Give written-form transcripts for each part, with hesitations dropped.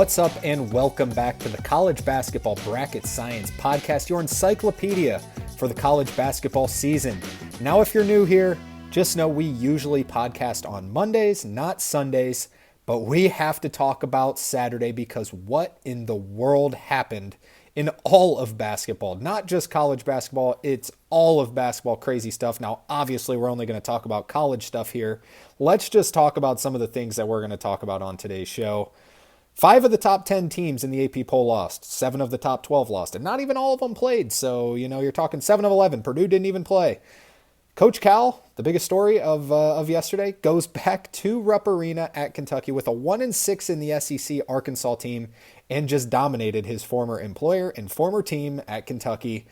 What's up, and welcome back to the College Basketball Bracket Science Podcast, your encyclopedia for the college basketball season. Now, if you're new here, just know we usually podcast on Mondays, not Sundays, but we have to talk about Saturday because what in the world happened in all of basketball? Not just college basketball, it's all of basketball crazy stuff. Now, obviously, we're only going to talk about college stuff here. Let's just talk about some of the things that we're going to talk about on today's show. 5 of the top 10 teams in the AP poll lost. 7 of the top 12 lost. And not even all of them played. So, you're talking 7 of 11. Purdue didn't even play. Coach Cal, the biggest story of yesterday, goes back to Rupp Arena at Kentucky with a 1-6 in the SEC Arkansas team and just dominated his former employer and former team at Kentucky.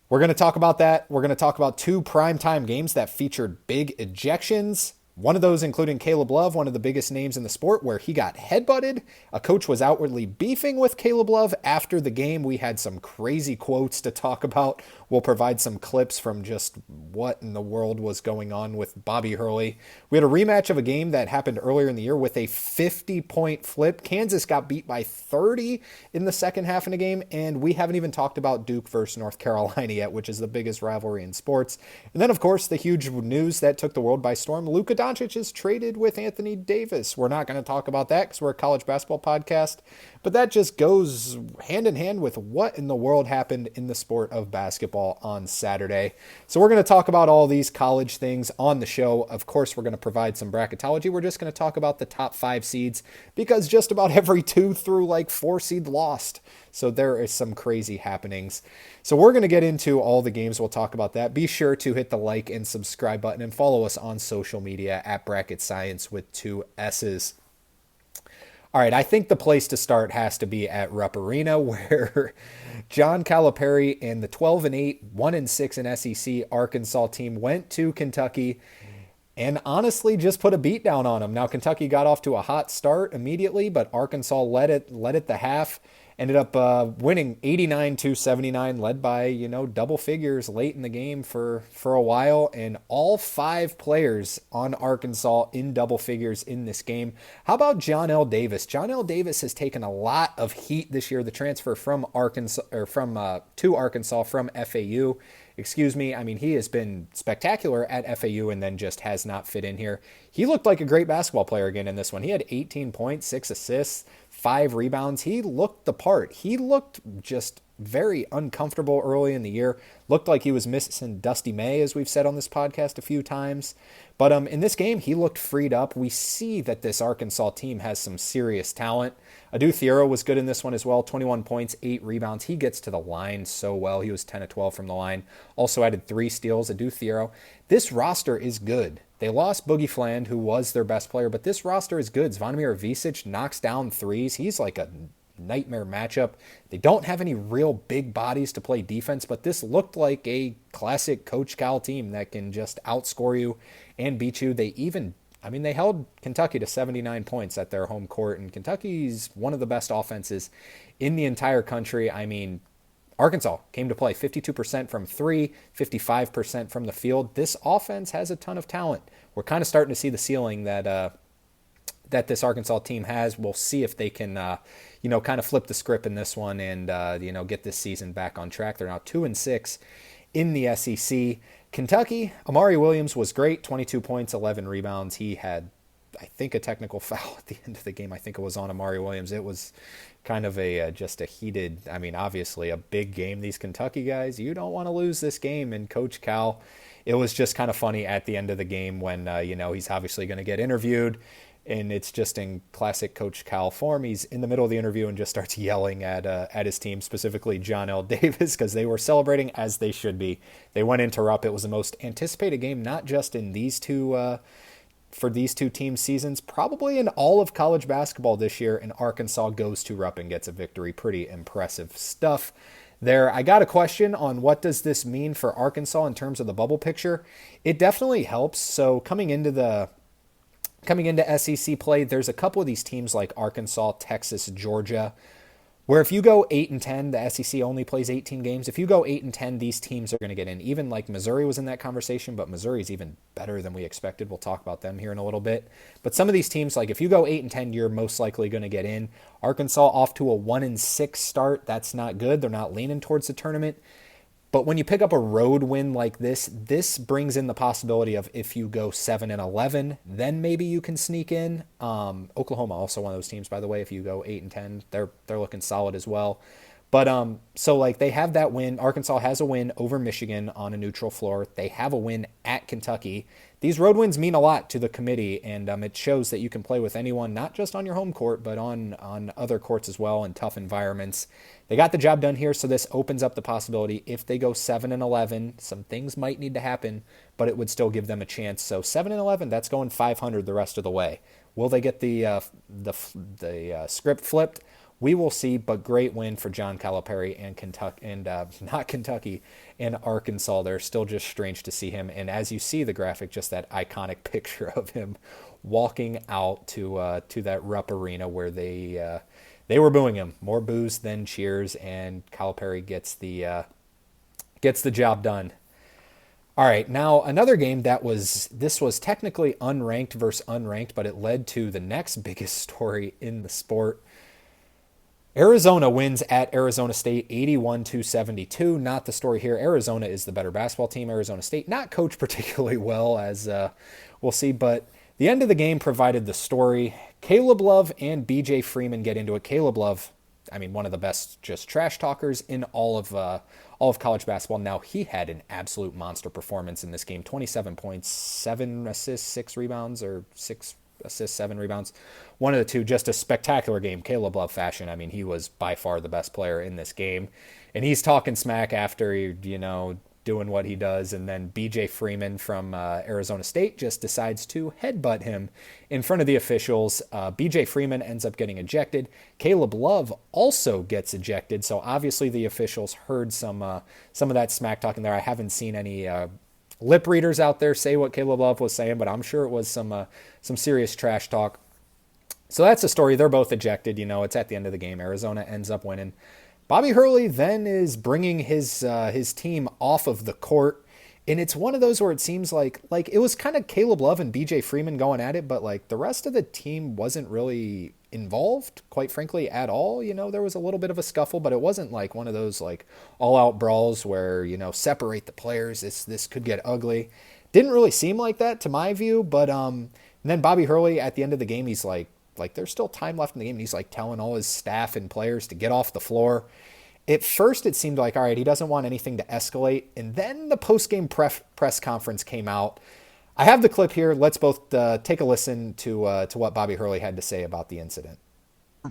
We're going to talk about that. We're going to talk about 2 primetime games that featured big ejections. One of those including Caleb Love, one of the biggest names in the sport, where he got headbutted. A coach was outwardly beefing with Caleb Love after the game. We had some crazy quotes to talk about. We'll provide some clips from just what in the world was going on with Bobby Hurley. We had a rematch of a game that happened earlier in the year with a 50-point flip. Kansas got beat by 30 in the second half in the game, and we haven't even talked about Duke versus North Carolina yet, which is the biggest rivalry in sports. And then, of course, the huge news that took the world by storm, Luka Doncic is traded with Anthony Davis. We're not going to talk about that because we're a college basketball podcast, but that just goes hand in hand with what in the world happened in the sport of basketball on Saturday. So we're going to talk about all these college things on the show. Of course, we're going to provide some bracketology. We're just going to talk about the top 5 seeds because just about every 2 through 4 seed lost. So there is some crazy happenings. So we're going to get into all the games. We'll talk about that. Be sure to hit the like and subscribe button and follow us on social media at Bracket Science with 2 S's. All right, I think the place to start has to be at Rupp Arena, where John Calipari and the 12-8, 1-6 in SEC Arkansas team went to Kentucky and honestly just put a beat down on them. Now, Kentucky got off to a hot start immediately, but Arkansas led it the half. Ended up winning 89-79, led by, double figures late in the game for a while. And all 5 players on Arkansas in double figures in this game. How about John L. Davis? John L. Davis has taken a lot of heat this year. The transfer from Arkansas to Arkansas from FAU. I mean, he has been spectacular at FAU and then just has not fit in here. He looked like a great basketball player again in this one. He had 18 points, 6 assists, 5 rebounds. He looked the part. He looked just very uncomfortable early in the year. Looked like he was missing Dusty May, as we've said on this podcast a few times. But in this game, he looked freed up. We see that this Arkansas team has some serious talent. Adu Thiero was good in this one as well. 21 points, 8 rebounds. He gets to the line so well. He was 10 of 12 from the line. Also added 3 steals. Adu Thiero. This roster is good. They lost Boogie Fland, who was their best player, but this roster is good. Zvonimir Visic knocks down threes. He's like a nightmare matchup. They don't have any real big bodies to play defense, but this looked like a classic Coach Cal team that can just outscore you and beat you. They held Kentucky to 79 points at their home court, and Kentucky's one of the best offenses in the entire country. I mean, Arkansas came to play 52% from 3, 55% from the field. This offense has a ton of talent. We're kind of starting to see the ceiling that this Arkansas team has. We'll see if they can, kind of flip the script in this one and, get this season back on track. They're now 2-6 in the SEC. Kentucky, Amari Williams was great, 22 points, 11 rebounds. He had, I think, a technical foul at the end of the game. I think it was on Amari Williams. It was kind of just a heated, obviously a big game. These Kentucky guys, you don't want to lose this game. And Coach Cal, it was just kind of funny at the end of the game when, he's obviously going to get interviewed. And it's just in classic Coach Cal form. He's in the middle of the interview and just starts yelling at his team, specifically John L. Davis, because they were celebrating as they should be. They went into Rupp. It was the most anticipated game, not just in these two for these 2 team seasons, probably in all of college basketball this year. And Arkansas goes to Rupp and gets a victory. Pretty impressive stuff there. I got a question on what does this mean for Arkansas in terms of the bubble picture. It definitely helps. So coming into SEC play, there's a couple of these teams like Arkansas, Texas, Georgia, Where if you go 8-10, the SEC only plays 18 games. If you go 8-10, these teams are going to get in. Even like Missouri was in that conversation, but Missouri's even better than we expected. We'll talk about them here in a little bit. But some of these teams, like if you go 8-10, you're most likely going to get in. Arkansas off to a 1-6 start. That's not good. They're not leaning towards the tournament. But when you pick up a road win like this brings in the possibility of if you go 7-11, then maybe you can sneak in. Oklahoma also one of those teams, by the way. If you go 8-10, they're looking solid as well. But so like they have that win. Arkansas has a win over Michigan on a neutral floor. They have a win at Kentucky. These road wins mean a lot to the committee, and it shows that you can play with anyone, not just on your home court, but on other courts as well in tough environments. They got the job done here, so this opens up the possibility if they go 7-11, some things might need to happen, but it would still give them a chance. So 7-11, that's going 500 the rest of the way. Will they get the script flipped? We will see, but great win for John Calipari and Kentucky, and not Kentucky, and Arkansas. They're still just strange to see him. And as you see the graphic, just that iconic picture of him walking out to that Rupp Arena where they were booing him. More boos than cheers, and Calipari gets the job done. All right, now another game this was technically unranked versus unranked, but it led to the next biggest story in the sport. Arizona wins at Arizona State 81-72. Not the story here. Arizona is the better basketball team. Arizona State not coached particularly well, as we'll see, but the end of the game provided the story. Caleb Love and BJ Freeman get into it. Caleb Love, I mean, one of the best just trash talkers in all of college basketball. Now, he had an absolute monster performance in this game. 27 points, 7 assists, 6 rebounds, or 6 assists, 7 rebounds. One of the two, just a spectacular game. Caleb Love fashion. I mean, he was by far the best player in this game. And he's talking smack after, doing what he does. And then BJ Freeman from Arizona State just decides to headbutt him in front of the officials. BJ Freeman ends up getting ejected. Caleb Love also gets ejected. So obviously the officials heard some of that smack talking there. I haven't seen any lip readers out there say what Caleb Love was saying, but I'm sure it was some serious trash talk. So that's the story. They're both ejected. It's at the end of the game. Arizona ends up winning. Bobby Hurley then is bringing his team off of the court, and it's one of those where it seems like it was kind of Caleb Love and BJ Freeman going at it, but like the rest of the team wasn't really involved, quite frankly, at all. There was a little bit of a scuffle, but it wasn't like one of those like all-out brawls where separate the players. This could get ugly. Didn't really seem like that to my view, but and then Bobby Hurley at the end of the game, he's like there's still time left in the game, and he's like telling all his staff and players to get off the floor. At first, it seemed like, all right, he doesn't want anything to escalate, and then the post-game press conference came out. I have the clip here. Let's both take a listen to what Bobby Hurley had to say about the incident.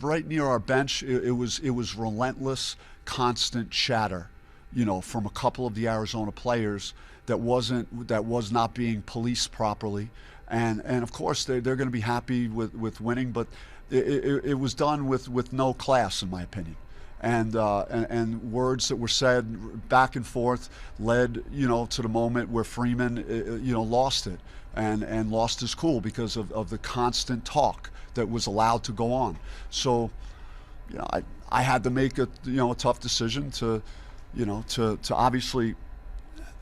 Right near our bench, it was relentless, constant chatter, from a couple of the Arizona players that was not being policed properly. And of course they're going to be happy with winning, but it was done with no class, in my opinion. And words that were said back and forth led to the moment where Freeman lost it and lost his cool because of the constant talk that was allowed to go on. So I had to make a tough decision to obviously,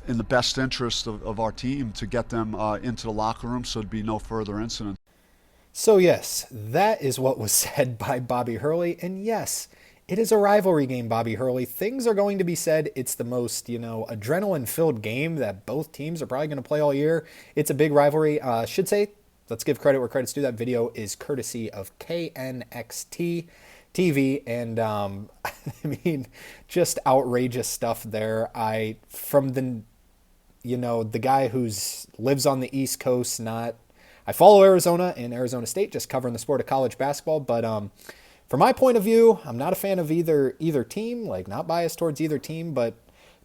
in the best interest of our team, to get them into the locker room so there'd be no further incident. So yes, that is what was said by Bobby Hurley. And yes, it is a rivalry game, Bobby Hurley. Things are going to be said. It's the most, adrenaline-filled game that both teams are probably going to play all year. It's a big rivalry. Should say, let's give credit where credit's due. That video is courtesy of KNXT TV, and I mean, just outrageous stuff there. From the guy who's lives on the East Coast, I follow Arizona and Arizona State, just covering the sport of college basketball, but from my point of view, I'm not a fan of either team, not biased towards either team, but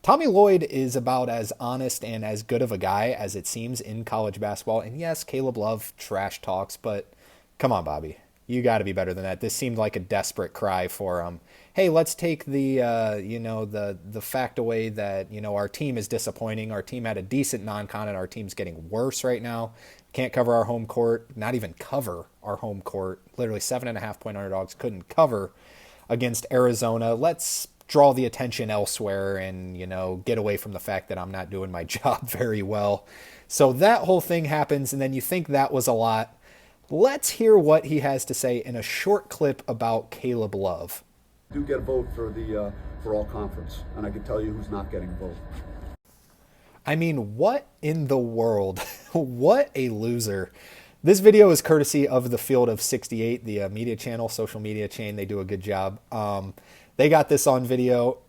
Tommy Lloyd is about as honest and as good of a guy as it seems in college basketball. And yes, Caleb Love trash talks, but come on, Bobby. You got to be better than that. This seemed like a desperate cry for, hey, let's take the fact away that, our team is disappointing. Our team had a decent non-con, and our team's getting worse right now. Can't cover our home court, not even cover our home court. Literally 7.5 point underdogs couldn't cover against Arizona. Let's draw the attention elsewhere and, get away from the fact that I'm not doing my job very well. So that whole thing happens, and then you think that was a lot. Let's hear what he has to say in a short clip about Caleb Love. Do get a vote for all conference, and I can tell you who's not getting a vote. I mean, what in the world? What a loser. This video is courtesy of the Field of 68, the media channel, social media chain. They do a good job. They got this on video.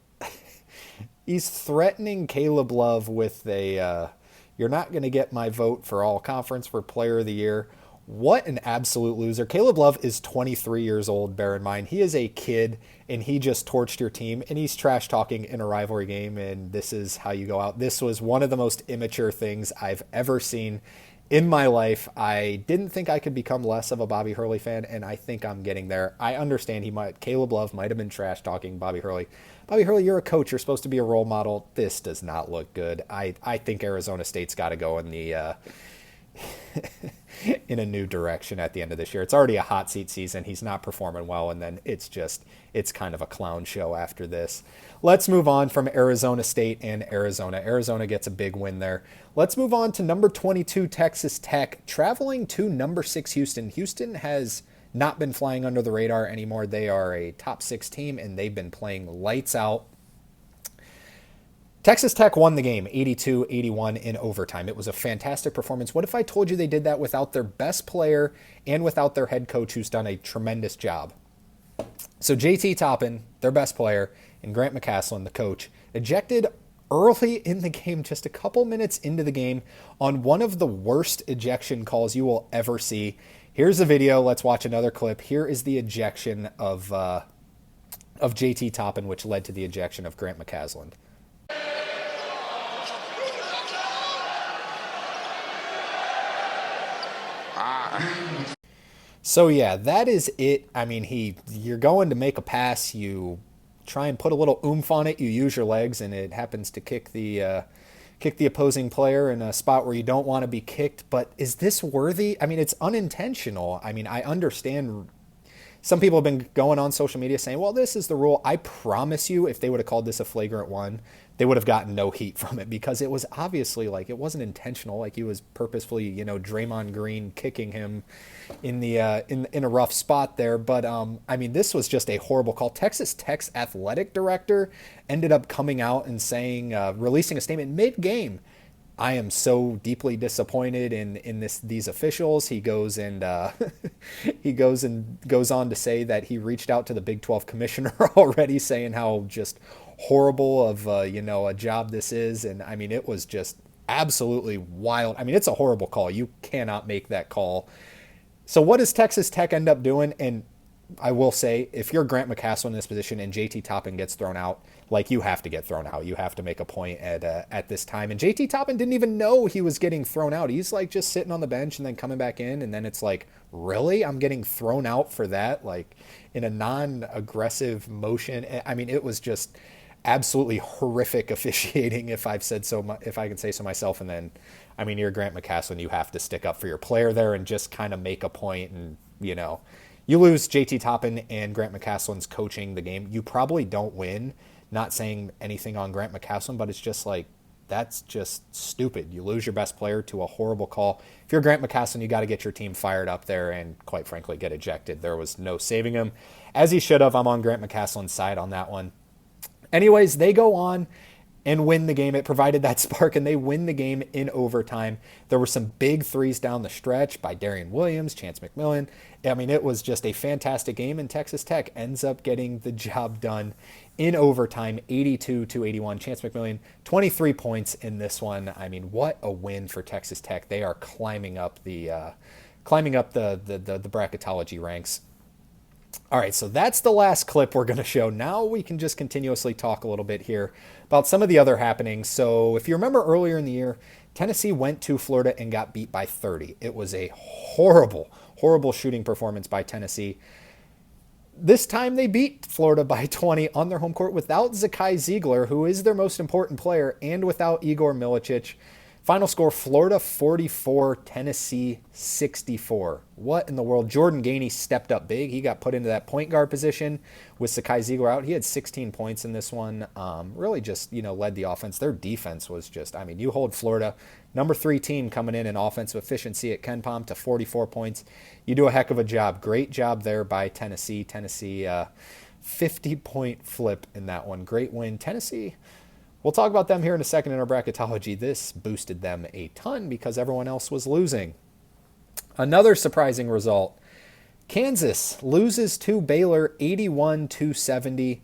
He's threatening Caleb Love with you're not going to get my vote for all conference for player of the year. What an absolute loser. Caleb Love is 23 years old, bear in mind. He is a kid, and he just torched your team, and he's trash talking in a rivalry game, and this is how you go out. This was one of the most immature things I've ever seen in my life. I didn't think I could become less of a Bobby Hurley fan, and I think I'm getting there. I understand Caleb Love might have been trash talking Bobby Hurley. Bobby Hurley, you're a coach. You're supposed to be a role model. This does not look good. I think Arizona State's got to go in the in a new direction at the end of this year. It's already a hot seat season. He's not performing well, and then it's kind of a clown show after this. Let's move on from Arizona State and Arizona. Arizona gets a big win there. Let's move on to number 22 Texas Tech, traveling to number 6 Houston. Houston has not been flying under the radar anymore. They are a top 6 team, and they've been playing lights out. Texas Tech won the game 82-81 in overtime. It was a fantastic performance. What if I told you they did that without their best player and without their head coach, who's done a tremendous job? So JT Toppin, their best player, and Grant McCasland, the coach, ejected early in the game, just a couple minutes into the game, on one of the worst ejection calls you will ever see. Here's the video. Let's watch another clip. Here is the ejection of JT Toppin, which led to the ejection of Grant McCasland. So yeah, that is it. I mean, you're going to make a pass, you try and put a little oomph on it, you use your legs, and it happens to kick the opposing player in a spot where you don't want to be kicked. But is this worthy? I mean, it's unintentional. I mean, I understand some people have been going on social media saying, well, this is the rule. I promise you, if they would have called this a flagrant one, they would have gotten no heat from it, because it was obviously it wasn't intentional. He was purposefully, Draymond Green kicking him in a rough spot there. But I mean, this was just a horrible call. Texas Tech's athletic director ended up coming out and saying, releasing a statement mid-game, I am so deeply disappointed in these officials. He goes and goes on to say that he reached out to the Big 12 commissioner already, saying how just horrible of a job this is. And I mean, it was just absolutely wild. I mean, it's a horrible call. You cannot make that call. So what does Texas Tech end up doing? And I will say, if you're Grant McCasland in this position and JT Toppin gets thrown out, you have to get thrown out. You have to make a point at this time. And JT Toppin didn't even know he was getting thrown out. He's just sitting on the bench and then coming back in. And then it's really? I'm getting thrown out for that? In a non-aggressive motion. I mean, it was just absolutely horrific officiating, if I can say so myself. And then, I mean, you're Grant McCasland. You have to stick up for your player there and just kind of make a point. And, you lose JT Toppin and Grant McCasland's coaching the game. You probably don't win. Not saying anything on Grant McCasland, but it's just that's just stupid. You lose your best player to a horrible call. If you're Grant McCasland, you got to get your team fired up there and, quite frankly, get ejected. There was no saving him, as he should have. I'm on Grant McCasland's side on that one. Anyways, they go on and win the game. It provided that spark, and they win the game in overtime. There were some big threes down the stretch by Darian Williams, Chance McMillan. I mean, it was just a fantastic game, and Texas Tech ends up getting the job done in overtime, 82-81. Chance McMillan, 23 points in this one. I mean, what a win for Texas Tech. They are climbing up the bracketology ranks. All right, so that's the last clip we're going to show. Now we can just continuously talk a little bit here about some of the other happenings. So if you remember earlier in the year, Tennessee went to Florida and got beat by 30. It was a horrible shooting performance by Tennessee. This time they beat Florida by 20 on their home court without Zakai Ziegler, who is their most important player, and without Igor Milicic. Final score, Florida 44, Tennessee 64. What in the world? Jordan Gainey stepped up big. He got put into that point guard position with Sakai Ziegler out. He had 16 points in this one. Really just, led the offense. Their defense was just, you hold Florida, number 3 team coming in offensive efficiency at KenPom to 44 points. You do a heck of a job. Great job there by Tennessee. Tennessee, 50-point flip in that one. Great win. Tennessee, we'll talk about them here in a second in our bracketology. This boosted them a ton because everyone else was losing. Another surprising result. Kansas loses to Baylor 81-70.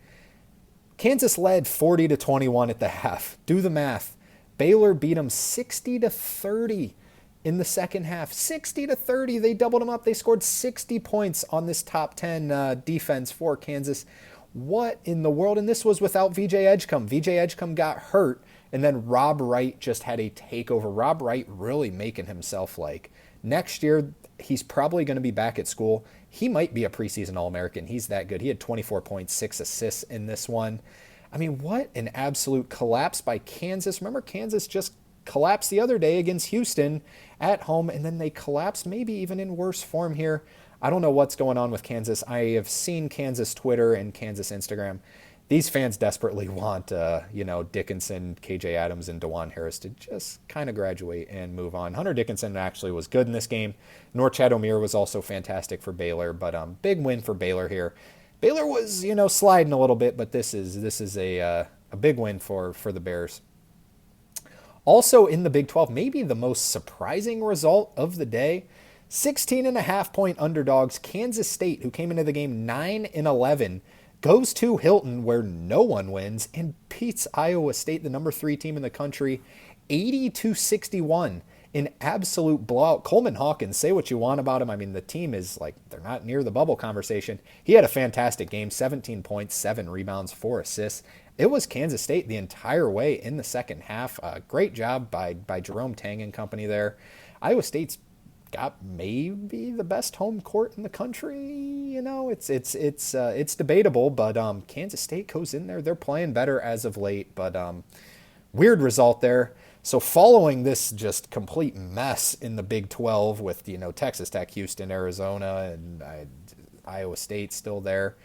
Kansas led 40-21 at the half. Do the math. Baylor beat them 60-30 in the second half. 60-30. They doubled them up. They scored 60 points on this top 10 defense for Kansas. What in the world? And this was without VJ Edgecombe. VJ Edgecombe got hurt, and then Rob Wright just had a takeover. Rob Wright really making himself next year, he's probably going to be back at school. He might be a preseason All-American. He's that good. He had 24 points, 6 assists in this one. What an absolute collapse by Kansas. Remember, Kansas just collapsed the other day against Houston at home, and then they collapsed maybe even in worse form here. I don't know what's going on with Kansas. I have seen Kansas Twitter and Kansas Instagram. These fans desperately want, Dickinson, KJ Adams, and DeJuan Harris to just kind of graduate and move on. Hunter Dickinson actually was good in this game. Norchad Omier was also fantastic for Baylor, but big win for Baylor here. Baylor was, sliding a little bit, but this is a big win for the Bears. Also in the Big 12, maybe the most surprising result of the day, 16.5-point underdogs, Kansas State, who came into the game 9-11, goes to Hilton where no one wins and beats Iowa State, the number 3 team in the country, 80-61. An absolute blowout. Coleman Hawkins, say what you want about him. The team is they're not near the bubble conversation. He had a fantastic game, 17 points, 7 rebounds, 4 assists. It was Kansas State the entire way in the second half. Great job by Jerome Tang and company there. Iowa State's got maybe the best home court in the country. It's debatable, but Kansas State goes in there. They're playing better as of late, but weird result there. So following this just complete mess in the Big 12 with, Texas Tech, Houston, Arizona, and Iowa State still there,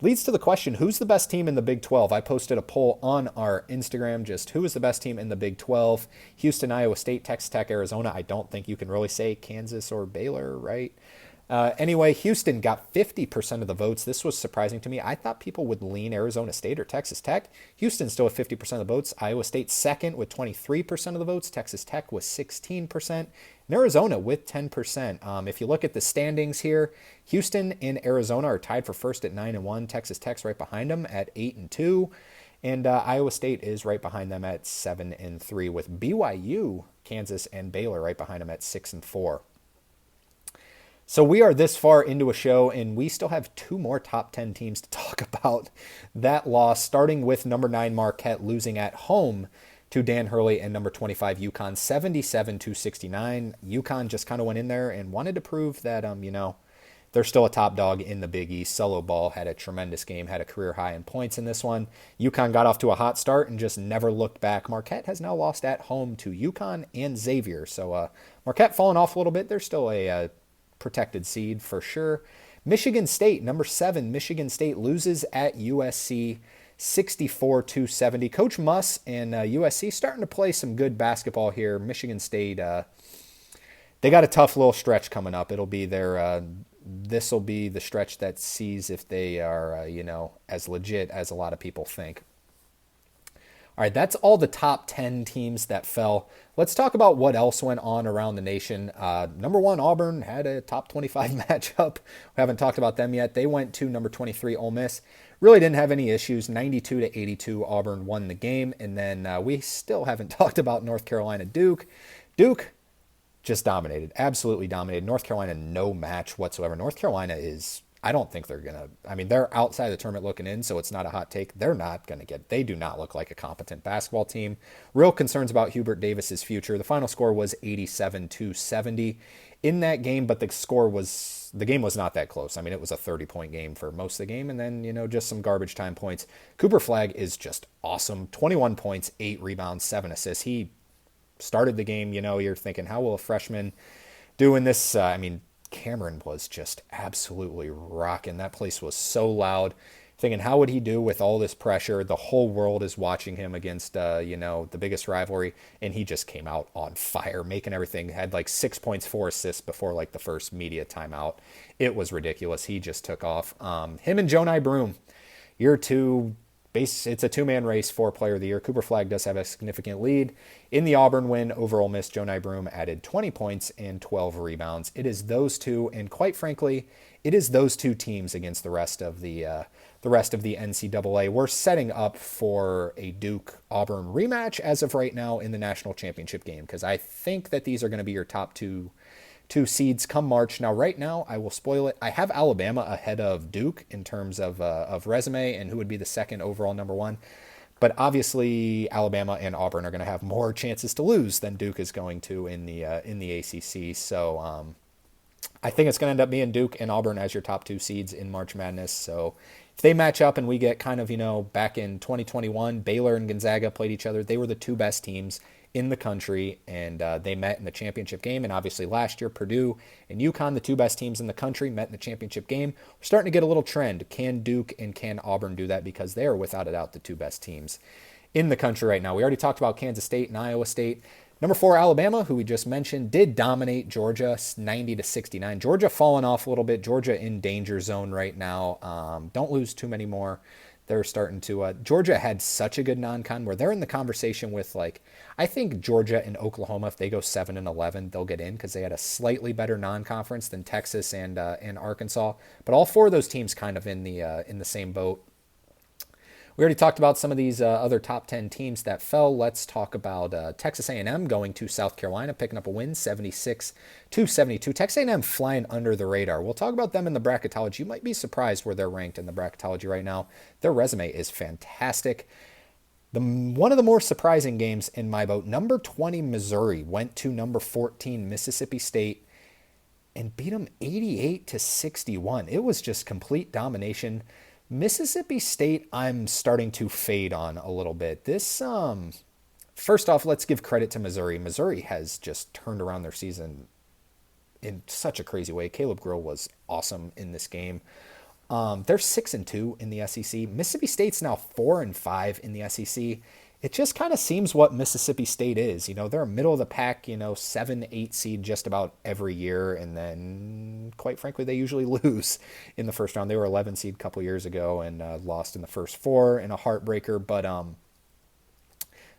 leads to the question, who's the best team in the Big 12? I posted a poll on our Instagram, just who is the best team in the Big 12? Houston, Iowa State, Texas Tech, Arizona. I don't think you can really say Kansas or Baylor, right? Anyway, Houston got 50% of the votes. This was surprising to me. I thought people would lean Arizona State or Texas Tech. Houston still with 50% of the votes. Iowa State second with 23% of the votes. Texas Tech with 16%. And Arizona with 10%. If you look at the standings here, Houston and Arizona are tied for first at 9-1. Texas Tech's right behind them at 8-2. And Iowa State is right behind them at 7-3, with BYU, Kansas, and Baylor right behind them at 6-4. So we are this far into a show, and we still have 2 more top 10 teams to talk about that loss, starting with number 9 Marquette losing at home to Dan Hurley and number 25 UConn 77-69. UConn just kind of went in there and wanted to prove that, they're still a top dog in the Big East. Solo Ball had a tremendous game, had a career high in points in this one. UConn got off to a hot start and just never looked back. Marquette has now lost at home to UConn and Xavier. So Marquette falling off a little bit. They're still a protected seed for sure. Michigan State, number 7, Michigan State loses at USC 64-70. Coach Muss and USC starting to play some good basketball here. Michigan State, they got a tough little stretch coming up. It'll be this will be the stretch that sees if they are, as legit as a lot of people think. All right, that's all the top 10 teams that fell. Let's talk about what else went on around the nation. Number 1, Auburn had a top 25 matchup. We haven't talked about them yet. They went to number 23, Ole Miss. Really didn't have any issues. 92-82, Auburn won the game. And then we still haven't talked about North Carolina, Duke. Duke just dominated, absolutely dominated. North Carolina, no match whatsoever. North Carolina is... I don't think they're going to, they're outside the tournament looking in, so it's not a hot take. They're not going to they do not look like a competent basketball team. Real concerns about Hubert Davis's future. The final score was 87-70 in that game, but the game was not that close. It was a 30-point game for most of the game, and then, just some garbage time points. Cooper Flagg is just awesome. 21 points, 8 rebounds, 7 assists. He started the game, you're thinking, how will a freshman do in this? Cameron was just absolutely rocking. That place was so loud. Thinking, how would he do with all this pressure? The whole world is watching him against, the biggest rivalry. And he just came out on fire, making everything. Had like 6 points, 4 assists before like the first media timeout. It was ridiculous. He just took off. Him and Jonai Broom, year two. It's a two-man race for Player of the Year. Cooper Flagg does have a significant lead. In the Auburn win over Ole Miss, Jonai Broom added 20 points and 12 rebounds. It is those two, and quite frankly, it is those two teams against the rest of the NCAA. We're setting up for a Duke-Auburn rematch as of right now in the national championship game, because I think that these are going to be your top two seeds come March. Now, right now, I will spoil it. I have Alabama ahead of Duke in terms of resume and who would be the second overall number one. But obviously, Alabama and Auburn are going to have more chances to lose than Duke is going to in the ACC. So I think it's going to end up being Duke and Auburn as your top two seeds in March Madness. So if they match up and we get kind of, back in 2021, Baylor and Gonzaga played each other. They were the two best teams in the country, and they met in the championship game. And obviously last year, Purdue and UConn, the two best teams in the country, met in the championship game. We're starting to get a little trend. Can Duke and can Auburn do that? Because they are without a doubt the two best teams in the country right now. We already talked about Kansas State and Iowa State. Number 4, Alabama, who we just mentioned, did dominate Georgia 90-69. Georgia falling off a little bit. Georgia in danger zone right now. Don't lose too many more. They're starting to Georgia had such a good non-con where they're in the conversation with, like, I think Georgia and Oklahoma, if they go 7-11, they'll get in because they had a slightly better non-conference than Texas and Arkansas. But all four of those teams kind of in the same boat. We already talked about some of these other top 10 teams that fell. Let's talk about Texas A&M going to South Carolina, picking up a win, 76-72. Texas A&M flying under the radar. We'll talk about them in the bracketology. You might be surprised where they're ranked in the bracketology right now. Their resume is fantastic. One of the more surprising games in my boat, number 20 Missouri went to number 14 Mississippi State and beat them 88-61. It was just complete domination. Mississippi State, I'm starting to fade on a little bit. This, first off, let's give credit to Missouri. Missouri has just turned around their season in such a crazy way. Caleb Grill was awesome in this game. They're 6-2 in the SEC. Mississippi State's now 4-5 in the SEC. It just kind of seems what Mississippi State is. They're a middle of the pack, 7-8 seed just about every year. And then, quite frankly, they usually lose in the first round. They were 11 seed a couple years ago and lost in the first 4 in a heartbreaker. But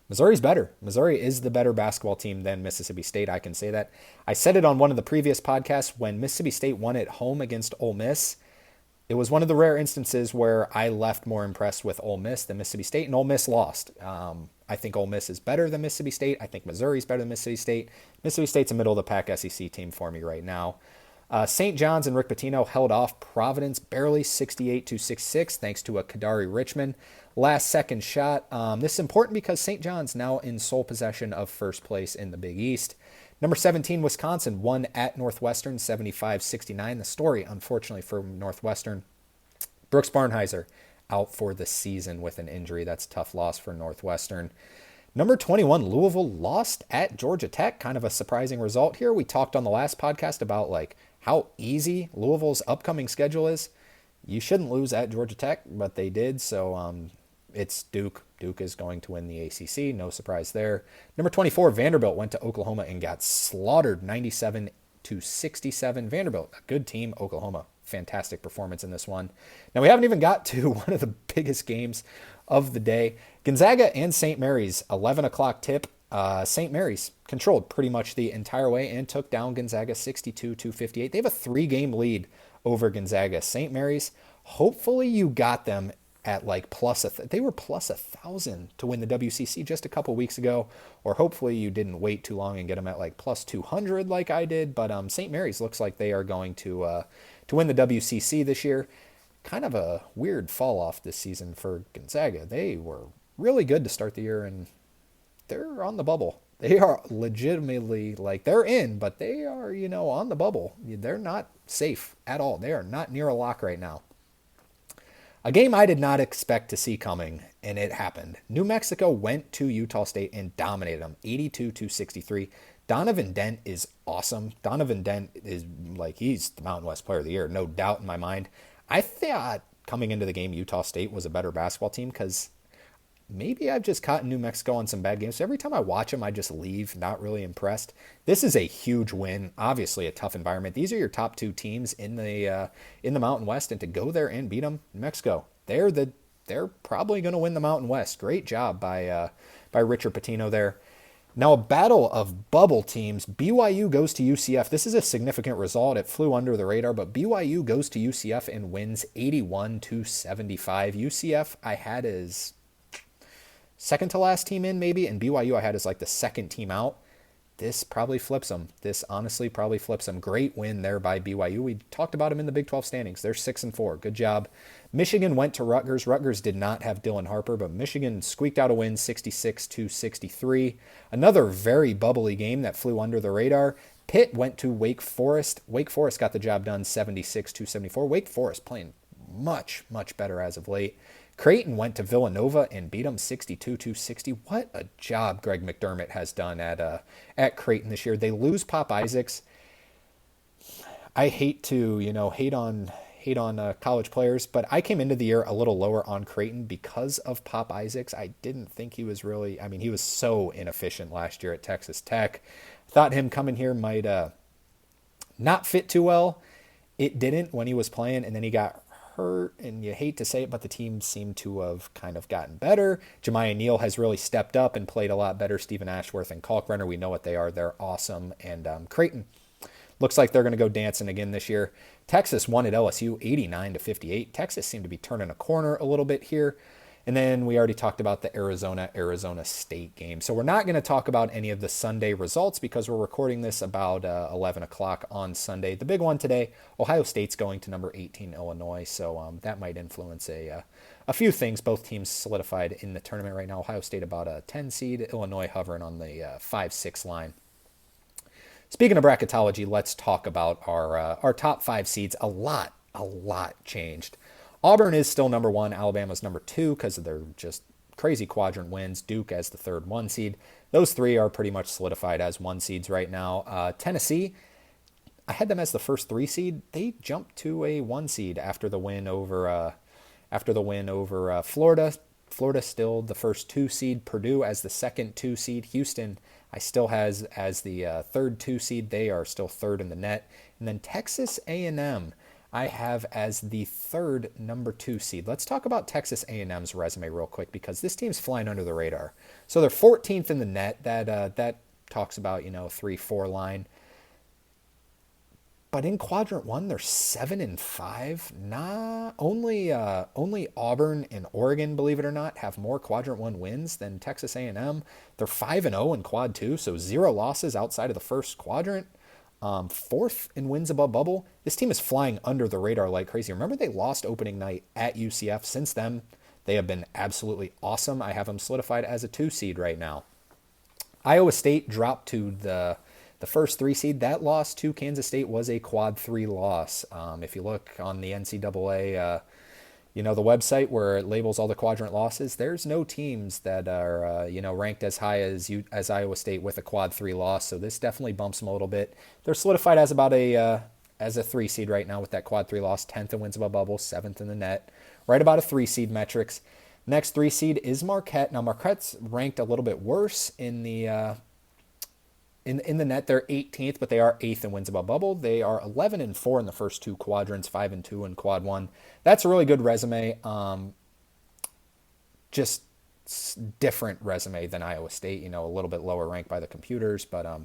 Missouri's better. Missouri is the better basketball team than Mississippi State. I can say that. I said it on one of the previous podcasts when Mississippi State won at home against Ole Miss. It was one of the rare instances where I left more impressed with Ole Miss than Mississippi State, and Ole Miss lost. I think Ole Miss is better than Mississippi State. I think Missouri's better than Mississippi State. Mississippi State's a middle-of-the-pack SEC team for me right now. St. John's and Rick Pitino held off Providence barely 68-66 thanks to a Kadari Richmond last-second shot. This is important because St. John's now in sole possession of first place in the Big East. Number 17, Wisconsin, won at Northwestern, 75-69. The story, unfortunately, for Northwestern, Brooks Barnheiser out for the season with an injury. That's a tough loss for Northwestern. Number 21, Louisville lost at Georgia Tech. Kind of a surprising result here. We talked on the last podcast about how easy Louisville's upcoming schedule is. You shouldn't lose at Georgia Tech, but they did. So it's Duke. Duke is going to win the ACC. No surprise there. Number 24, Vanderbilt went to Oklahoma and got slaughtered 97-67. Vanderbilt, a good team. Oklahoma, fantastic performance in this one. Now, we haven't even got to one of the biggest games of the day. Gonzaga and St. Mary's, 11 o'clock tip. St. Mary's controlled pretty much the entire way and took down Gonzaga 62-58. They have a 3-game lead over Gonzaga. St. Mary's, hopefully you got them at they were plus 1,000 to win the WCC just a couple weeks ago, or hopefully you didn't wait too long and get them at plus 200 like I did. But St. Mary's looks like they are going to win the WCC this year. Kind of a weird fall off this season for Gonzaga. They were really good to start the year, and they're on the bubble. They are legitimately they're in, but they are on the bubble. They're not safe at all. They are not near a lock right now. A game I did not expect to see coming, and it happened. New Mexico went to Utah State and dominated them, 82-63. Donovan Dent is awesome. Donovan Dent is he's the Mountain West Player of the Year, no doubt in my mind. I thought coming into the game, Utah State was a better basketball team because maybe I've just caught New Mexico on some bad games. So every time I watch them, I just leave not really impressed. This is a huge win. Obviously, a tough environment. These are your top two teams in the Mountain West, and to go there and beat them, New Mexico, they're probably going to win the Mountain West. Great job by Richard Pitino there. Now, a battle of bubble teams. BYU goes to UCF. This is a significant result. It flew under the radar, but BYU goes to UCF and wins 81-75. UCF I had as second to last team in, maybe, and BYU I had as the second team out. This probably flips them. This honestly probably flips them. Great win there by BYU. We talked about them in the Big 12 standings. They're 6-4. Good job. Michigan went to Rutgers. Rutgers did not have Dylan Harper, but Michigan squeaked out a win 66-63. Another very bubbly game that flew under the radar. Pitt went to Wake Forest. Wake Forest got the job done 76-74. Wake Forest playing much, much better as of late. Creighton went to Villanova and beat them 62-60. What a job Greg McDermott has done at Creighton this year. They lose Pop Isaacs. I hate to, hate on college players, but I came into the year a little lower on Creighton because of Pop Isaacs. I didn't think he was really, he was so inefficient last year at Texas Tech. Thought him coming here might not fit too well. It didn't when he was playing, and then he got hurt, and you hate to say it, but the team seemed to have kind of gotten better. Jemiah Neal has really stepped up and played a lot better. Stephen Ashworth and Kalkbrenner, we know what they are. They're awesome. And Creighton looks like they're going to go dancing again this year. Texas won at LSU 89-58. Texas seemed to be turning a corner a little bit here. And then we already talked about the Arizona State game. So we're not going to talk about any of the Sunday results because we're recording this about 11 o'clock on Sunday. The big one today, Ohio State's going to number 18 Illinois. So that might influence a few things. Both teams solidified in the tournament right now. Ohio State about a 10 seed, Illinois hovering on the 5-6 line. Speaking of bracketology, let's talk about our top 5 seeds. A lot changed. Auburn is still number 1. Alabama's number 2 because of their just crazy quadrant wins. Duke as the third 1 seed. Those 3 are pretty much solidified as 1 seeds right now. Tennessee, I had them as the first 3 seed. They jumped to a 1 seed after the win over Florida. Florida still the first 2 seed. Purdue as the second 2 seed. Houston I still has as the third 2 seed. They are still third in the net. And then Texas A&M I have as the third number 2 seed. Let's talk about Texas A&M's resume real quick because this team's flying under the radar. So they're 14th in the net. That talks about 3-4 line. But in quadrant 1, they're 7-5. Only Auburn and Oregon, believe it or not, have more quadrant 1 wins than Texas A&M. They're 5-0 in quad 2, so 0 losses outside of the first quadrant. 4th in wins above bubble. This team is flying under the radar like crazy. Remember they lost opening night at UCF. Since then, they have been absolutely awesome. I have them solidified as a 2 seed right now. Iowa State dropped to the first 3 seed. That loss to Kansas State was a quad 3 loss. If you look on the NCAA, the website where it labels all the quadrant losses, there's no teams that are, ranked as high as Iowa State with a quad 3 loss. So this definitely bumps them a little bit. They're solidified as about a 3 seed right now with that quad 3 loss, 10th in wins above bubble, 7th in the net, right about a 3 seed metrics. Next 3 seed is Marquette. Now Marquette's ranked a little bit worse in the in the net. They're 18th, but they are 8th in wins above bubble. They are 11-4 in the first 2 quadrants, 5-2 in quad 1. That's a really good resume. Just different resume than Iowa State. A little bit lower ranked by the computers, but a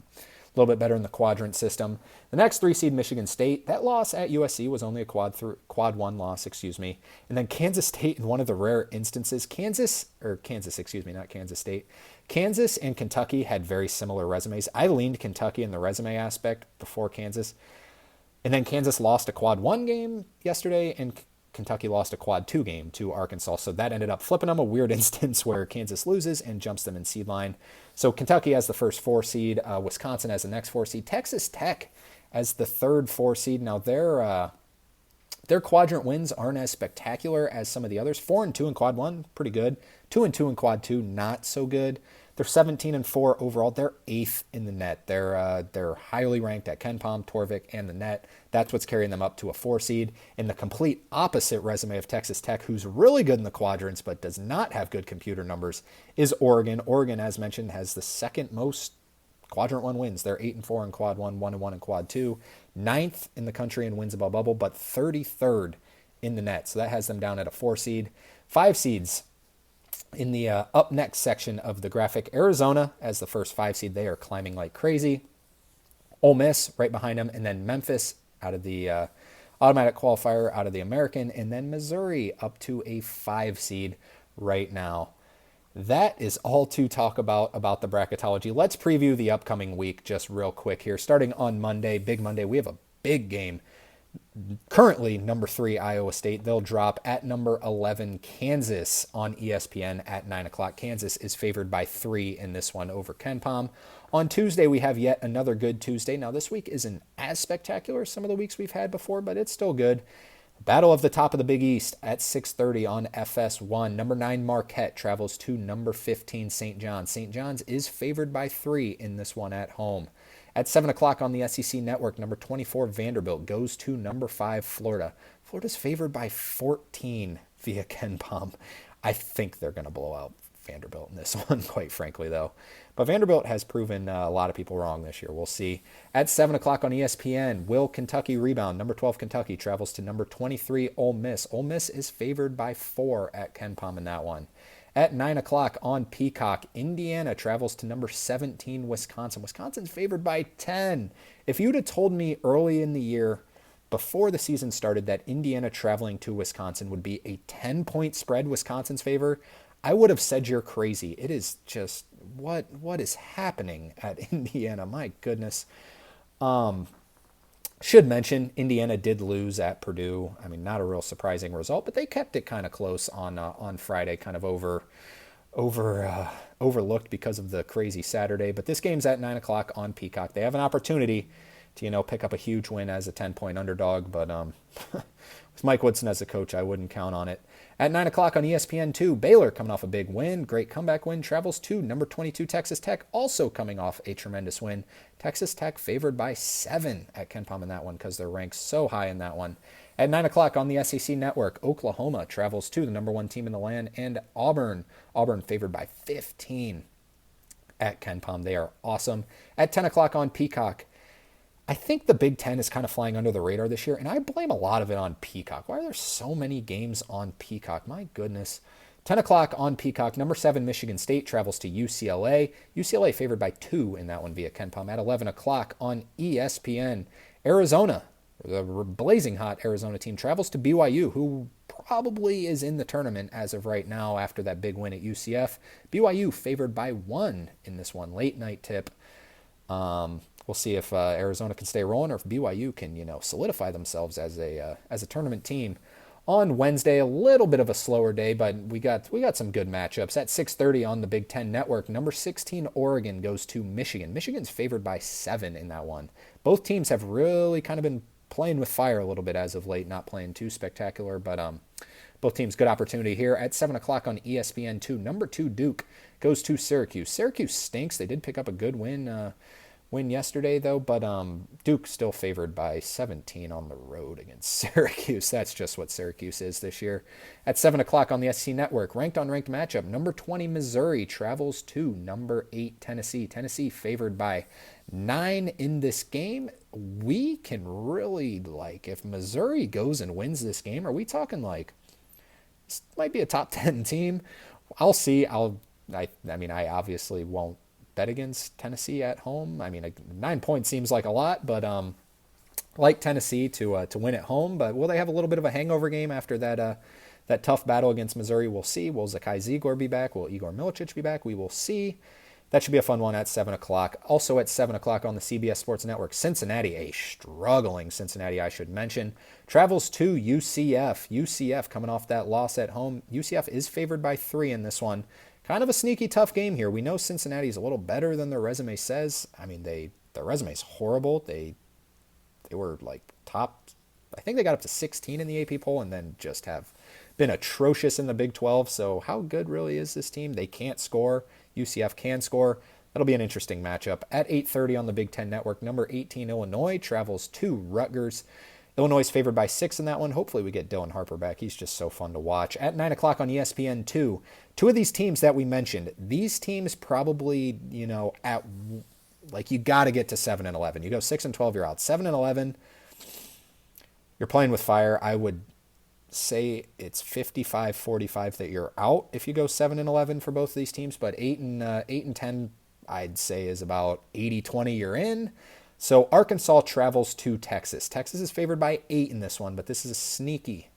little bit better in the quadrant system. The next 3 seed, Michigan State. That loss at USC was only a quad 1 loss, And then Kansas State, in one of the rare instances, Kansas and Kentucky had very similar resumes. I leaned Kentucky in the resume aspect before Kansas. And then Kansas lost a quad 1 game yesterday, and Kentucky lost a quad 2 game to Arkansas. So that ended up flipping them, a weird instance where Kansas loses and jumps them in seed line. So Kentucky as the first 4 seed, Wisconsin as the next 4 seed, Texas Tech as the third 4 seed. Now they're their quadrant wins aren't as spectacular as some of the others. 4-2 in quad 1, pretty good. 2-2 in quad 2, not so good. They're 17-4 overall. They're 8th in the net. They're highly ranked at KenPom, Torvik, and the net. That's what's carrying them up to a 4 seed. In the complete opposite resume of Texas Tech, who's really good in the quadrants but does not have good computer numbers, is Oregon. Oregon, as mentioned, has the second most quadrant 1 wins. They're 8-4 in quad 1, 1-1 in quad 2. 9th in the country in wins above bubble, but 33rd in the net. So that has them down at a 4 seed. 5 seeds in the up next section of the graphic. Arizona as the first 5 seed. They are climbing like crazy. Ole Miss right behind them, and then Memphis out of the automatic qualifier out of the American, and then Missouri up to a 5 seed right now. That is all to talk about the bracketology. Let's preview the upcoming week just real quick here. Starting on Monday, Big Monday, we have a big game. Currently, number 3, Iowa State. They'll drop at number 11, Kansas on ESPN at 9 o'clock. Kansas is favored by 3 in this one over KenPom. On Tuesday, we have yet another good Tuesday. Now, this week isn't as spectacular as some of the weeks we've had before, but it's still good. Battle of the top of the Big East at 6:30 on FS1. Number 9 Marquette travels to number 15 St. John's. St. John's is favored by 3 in this one at home. At 7 o'clock on the SEC Network, number 24 Vanderbilt goes to number 5 Florida. Florida's favored by 14 via KenPom. I think they're going to blow out Vanderbilt in this one, quite frankly, though. But Vanderbilt has proven a lot of people wrong this year. We'll see. At 7 o'clock on ESPN, will Kentucky rebound? Number 12 Kentucky travels to number 23 Ole Miss. Ole Miss is favored by 4 at KenPom in that one. At 9 o'clock on Peacock, Indiana travels to number 17 Wisconsin. Wisconsin's favored by 10. If you'd have told me early in the year, before the season started, that Indiana traveling to Wisconsin would be a 10-point spread Wisconsin's favor, I would have said you're crazy. It is just, what is happening at Indiana? My goodness. Should mention, Indiana did lose at Purdue. I mean, not a real surprising result, but they kept it kind of close on Friday, kind of overlooked because of the crazy Saturday. But this game's at 9 o'clock on Peacock. They have an opportunity to, pick up a huge win as a 10-point underdog, but with Mike Woodson as a coach, I wouldn't count on it. At 9 o'clock on ESPN2, Baylor coming off a big win. Great comeback win. Travels to number 22 Texas Tech, also coming off a tremendous win. Texas Tech favored by 7 at KenPom in that one because they're ranked so high in that one. At 9 o'clock on the SEC Network, Oklahoma travels to the number 1 team in the land, and Auburn favored by 15 at KenPom. They are awesome. At 10 o'clock on Peacock, I think the Big Ten is kind of flying under the radar this year, and I blame a lot of it on Peacock. Why are there so many games on Peacock? My goodness. 10 o'clock on Peacock, number 7 Michigan State travels to UCLA. UCLA favored by 2 in that one via KenPom. At 11 o'clock on ESPN, Arizona, the blazing hot Arizona team, travels to BYU, who probably is in the tournament as of right now after that big win at UCF. BYU favored by 1 in this one. Late night tip. We'll see if Arizona can stay rolling or if BYU can, solidify themselves as a tournament team. On Wednesday, a little bit of a slower day, but we got some good matchups. At 6:30 on the Big Ten Network, number 16 Oregon goes to Michigan. Michigan's favored by 7 in that one. Both teams have really kind of been playing with fire a little bit as of late, not playing too spectacular, but both teams good opportunity here. At 7 o'clock on ESPN2, number 2 Duke goes to Syracuse. Syracuse stinks. They did pick up a good win yesterday, though, but Duke still favored by 17 on the road against Syracuse. That's just what Syracuse is this year. At 7 o'clock on the SC Network, ranked-on-ranked matchup, number 20 Missouri travels to number 8 Tennessee. Tennessee favored by 9 in this game. We can really, if Missouri goes and wins this game, are we talking this might be a top 10 team? I'll see. I obviously won't bet against Tennessee at home. I mean, 9 points seems like a lot, but like Tennessee to win at home. But will they have a little bit of a hangover game after that tough battle against Missouri? We'll see. Will Zakai Zigor be back? Will Igor Milicic be back? We will see. That should be a fun one at 7 o'clock. Also at 7 o'clock on the CBS Sports Network, Cincinnati, a struggling Cincinnati, I should mention, travels to UCF. UCF coming off that loss at home. UCF is favored by 3 in this one. Kind of a sneaky tough game here. We know Cincinnati's a little better than their resume says. I mean, their resume's horrible. They were top I think they got up to 16 in the AP poll and then just have been atrocious in the Big 12. So how good really is this team? They can't score. UCF can score. That'll be an interesting matchup. At 8:30 on the Big Ten Network, number 18 Illinois travels to Rutgers. Illinois is favored by 6 in that one. Hopefully we get Dylan Harper back. He's just so fun to watch. At 9 o'clock on ESPN2, two of these teams that we mentioned, these teams probably, at like you got to get to 7-11. You go 6-12, you're out. 7-11, you're playing with fire. I would say it's 55-45 that you're out if you go 7-11 for both of these teams, but 8-10 I'd say is about 80-20 you're in. So Arkansas travels to Texas. Texas is favored by 8 in this one, but this is a sneaky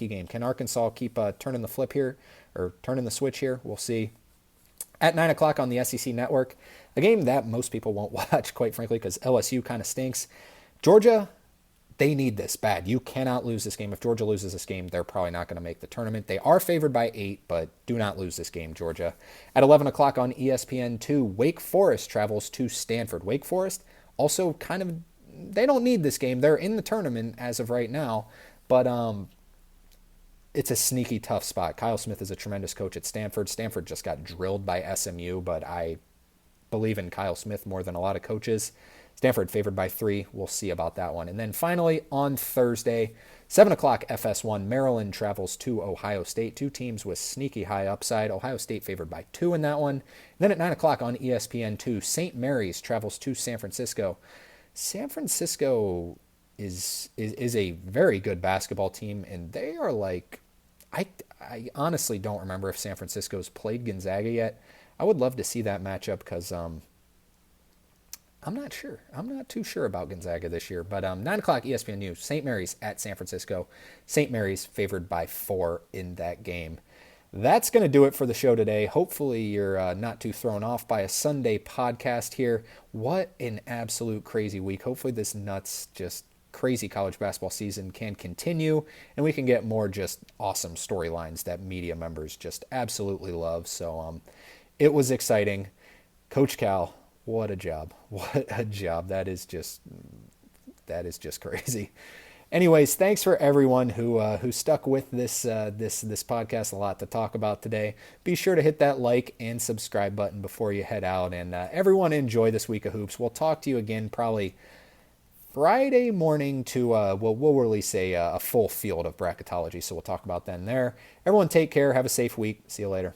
game. Can Arkansas keep turning the flip here or turning the switch here? We'll see. At 9 o'clock on the SEC Network, a game that most people won't watch, quite frankly, because LSU kind of stinks. Georgia, they need this bad. You cannot lose this game. If Georgia loses this game, they're probably not going to make the tournament. They are favored by 8, but do not lose this game, Georgia. At 11 o'clock on ESPN2, Wake Forest travels to Stanford. Wake Forest also kind of, they don't need this game. They're in the tournament as of right now, but it's a sneaky tough spot. Kyle Smith is a tremendous coach at Stanford. Stanford just got drilled by SMU, but I believe in Kyle Smith more than a lot of coaches. Stanford favored by 3. We'll see about that one. And then finally on Thursday, 7 o'clock FS1, Maryland travels to Ohio State. Two teams with sneaky high upside. Ohio State favored by 2 in that one. And then at 9 o'clock on ESPN2, St. Mary's travels to San Francisco. San Francisco is a very good basketball team, and they are like, I honestly don't remember if San Francisco's played Gonzaga yet. I would love to see that matchup because I'm not sure. I'm not too sure about Gonzaga this year. But 9 o'clock ESPN News, St. Mary's at San Francisco. St. Mary's favored by 4 in that game. That's going to do it for the show today. Hopefully you're not too thrown off by a Sunday podcast here. What an absolute crazy week. Hopefully this nuts, just crazy college basketball season can continue, and we can get more just awesome storylines that media members just absolutely love. So it was exciting. Coach Cal, what a job. What a job. That is just crazy. Anyways, thanks for everyone who stuck with this podcast. A lot to talk about today. Be sure to hit that like and subscribe button before you head out. And everyone enjoy this week of hoops. We'll talk to you again probably Friday morning to we'll release a full field of bracketology. So we'll talk about then there. Everyone take care. Have a safe week. See you later.